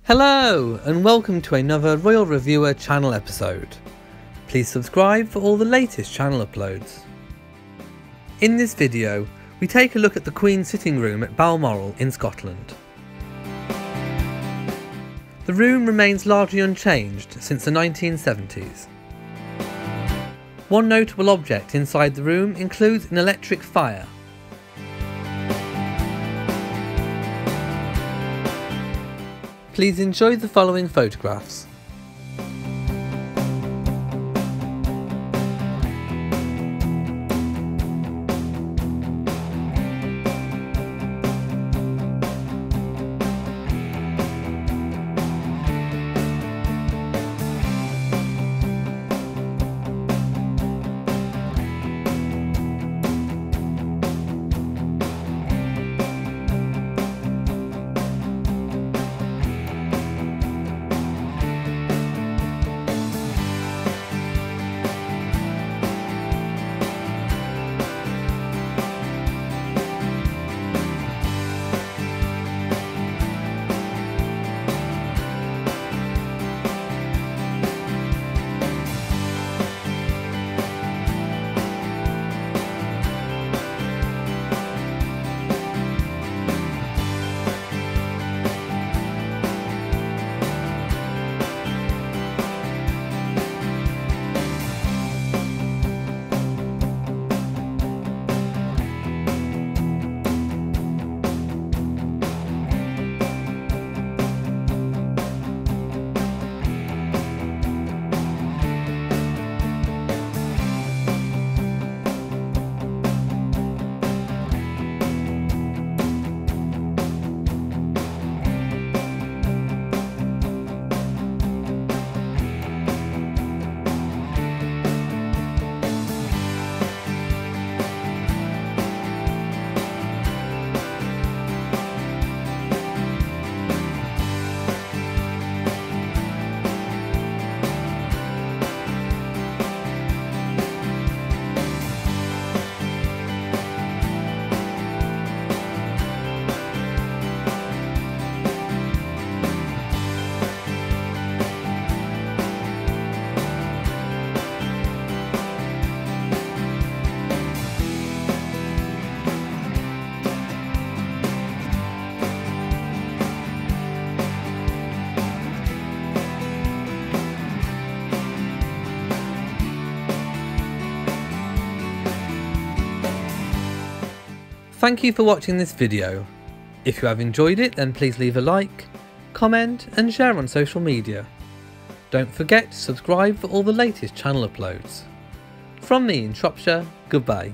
Hello and welcome to another Royal Reviewer channel episode. Please subscribe for all the latest channel uploads. In this video we take a look at the Queen's sitting room at Balmoral in Scotland. The room remains largely unchanged since the 1970s. One notable object inside the room includes an electric fire. Please enjoy the following photographs. Thank you for watching this video. If you have enjoyed it, then please leave a like, comment and share on social media. Don't forget to subscribe for all the latest channel uploads. From me in Shropshire, goodbye.